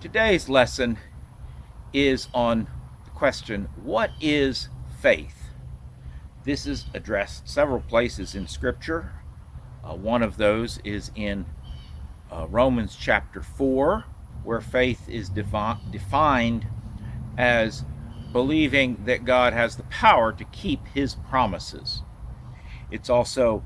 Today's lesson is on the question, what is faith? This is addressed several places in Scripture. One of those is in Romans chapter 4, where faith is defined as believing that God has the power to keep His promises. It's also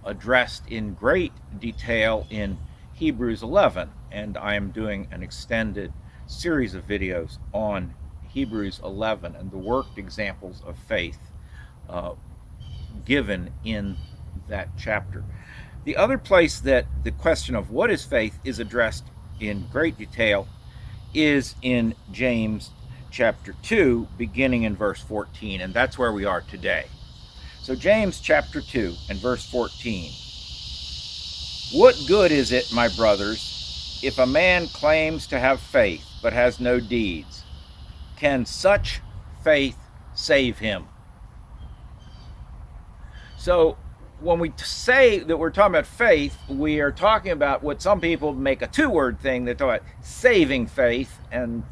addressed in great detail in Hebrews 11, and I am doing an extended series of videos on Hebrews 11 and the worked examples of faith given in that chapter. The other place that the question of what is faith is addressed in great detail is in James chapter 2, beginning in verse 14, and that's where we are today. So James chapter 2 and verse 14. What good is it, my brothers, if a man claims to have faith but has no deeds? Can such faith save him? So when we say that we're talking about faith, we are talking about what some people make a two-word thing. They talk about saving faith, and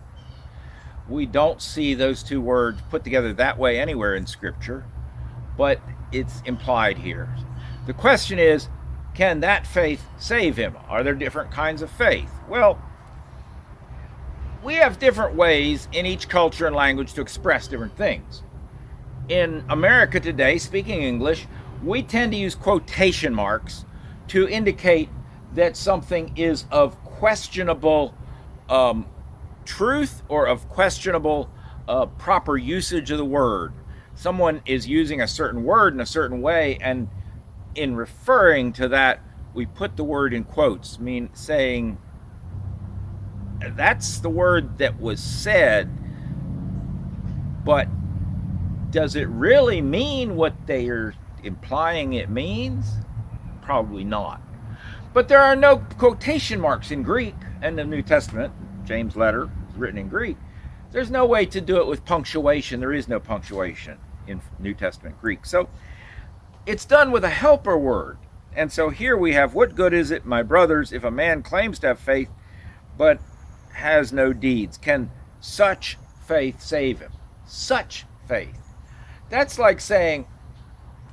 we don't see those two words put together that way anywhere in Scripture, but it's implied here. The question is, can that faith save him? Are there different kinds of faith? Well, we have different ways in each culture and language to express different things. In America today, speaking English, we tend to use quotation marks to indicate that something is of questionable truth or of questionable proper usage of the word. Someone is using a certain word in a certain way, and in referring to that, we put the word in quotes, saying that's the word that was said, but does it really mean what they are implying it means? Probably not. But there are no quotation marks in Greek and the New Testament. James' letter is written in Greek. There's no way to do it with punctuation. There is no punctuation in New Testament Greek. So it's done with a helper word. And so here we have, what good is it, my brothers, if a man claims to have faith but has no deeds? Can such faith save him? Such faith. That's like saying,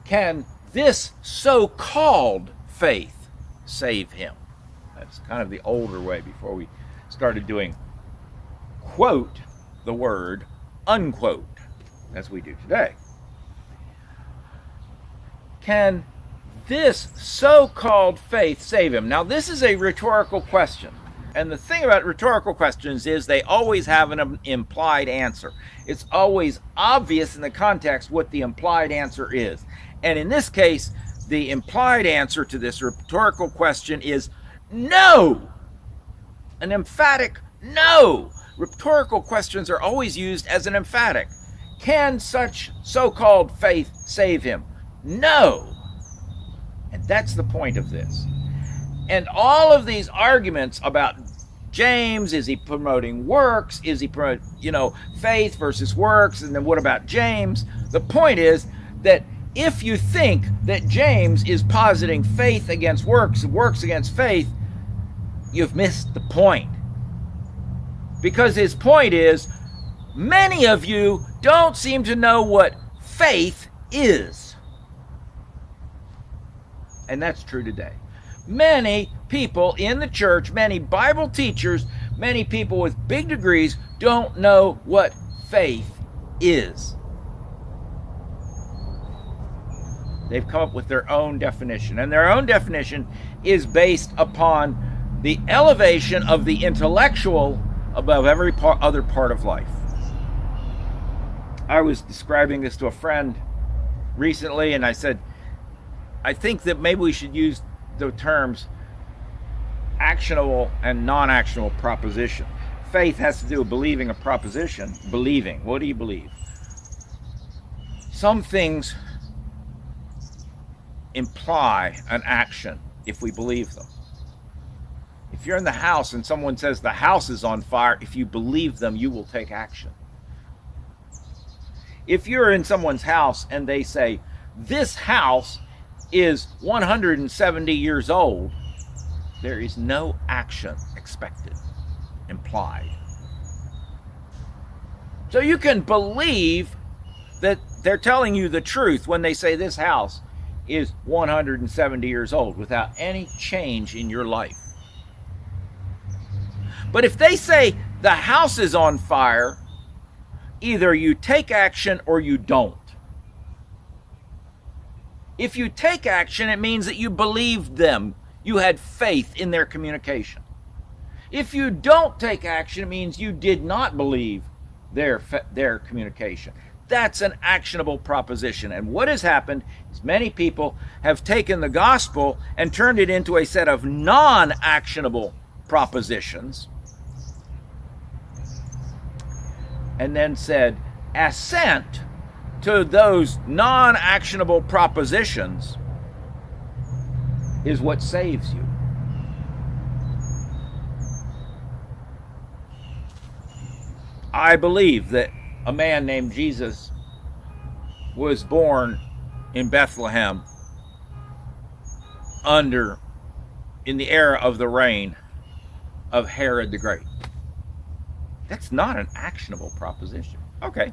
can this so-called faith save him? That's kind of the older way before we started doing quote the word unquote, as we do today. Can this so-called faith save him? Now, this is a rhetorical question. And the thing about rhetorical questions is they always have an implied answer. It's always obvious in the context what the implied answer is. And in this case, the implied answer to this rhetorical question is no. An emphatic no. Rhetorical questions are always used as an emphatic. Can such so-called faith save him? No. And that's the point of this. And all of these arguments about James, is he promoting works? Is he promoting, faith versus works? And then what about James? The point is that if you think that James is positing faith against works, works against faith, you've missed the point. Because his point is, many of you don't seem to know what faith is. And that's true today. Many people in the church, many Bible teachers, many people with big degrees don't know what faith is. They've come up with their own definition, and their own definition is based upon the elevation of the intellectual above every other part of life. I was describing this to a friend recently, and I said, I think that maybe we should use the terms actionable and non-actionable proposition. Faith has to do with believing a proposition. Believing. What do you believe? Some things imply an action if we believe them. If you're in the house and someone says the house is on fire, if you believe them, you will take action. If you're in someone's house and they say, this house is 170 years old, there is no action expected, implied. implied. So you can believe that they're telling you the truth when they say this house is 170 years old without any change in your life. But if they say the house is on fire, either you take action or you don't. If you take action, it means that you believed them. You had faith in their communication. If you don't take action, it means you did not believe their communication. That's an actionable proposition. And what has happened is many people have taken the gospel and turned it into a set of non-actionable propositions and then said assent to those non-actionable propositions is what saves you. I believe that a man named Jesus was born in Bethlehem in the era of the reign of Herod the Great. That's not an actionable proposition. Okay,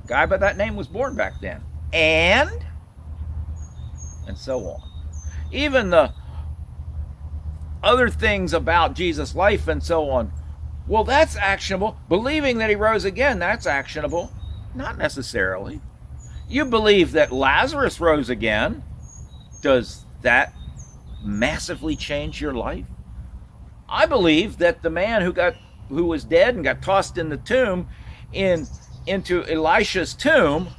guy by that name was born back then. And so on. Even the other things about Jesus' life and so on, well, that's actionable. Believing that he rose again, that's actionable. Not necessarily. You believe that Lazarus rose again. Does that massively change your life? I believe that the man who was dead and got tossed in the tomb into Elisha's tomb,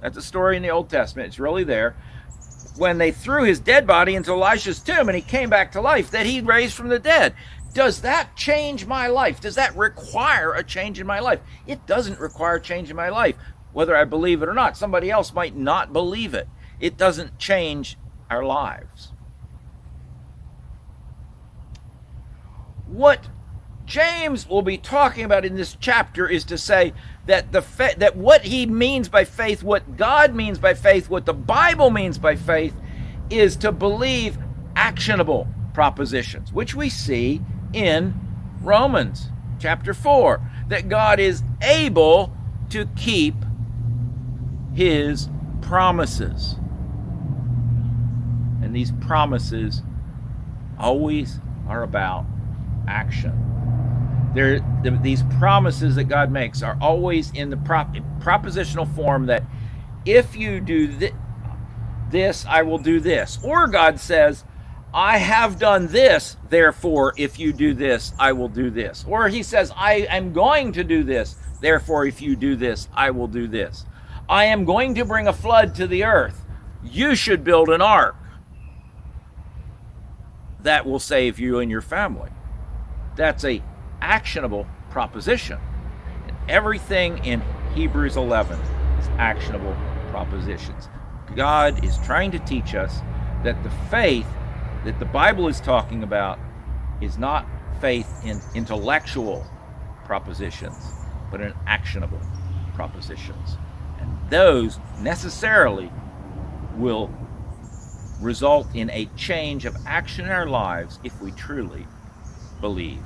that's a story in the Old Testament, it's really there, when they threw his dead body into Elisha's tomb and he came back to life, that he raised from the dead. Does that change my life? Does that require a change in my life? It doesn't require a change in my life, whether I believe it or not. Somebody else might not believe it. It doesn't change our lives. What James will be talking about in this chapter is to say that that what he means by faith, what God means by faith, what the Bible means by faith, is to believe actionable propositions, which we see in Romans chapter 4, that God is able to keep his promises. And these promises always are about action. These promises that God makes are always in the propositional form that if you do this, I will do this. Or God says, I have done this, therefore, if you do this, I will do this. Or he says, I am going to do this, therefore, if you do this, I will do this. I am going to bring a flood to the earth. You should build an ark that will save you and your family. That's a actionable proposition. And everything in Hebrews 11 is actionable propositions. God is trying to teach us that the faith that the Bible is talking about is not faith in intellectual propositions, but in actionable propositions. And those necessarily will result in a change of action in our lives if we truly believe.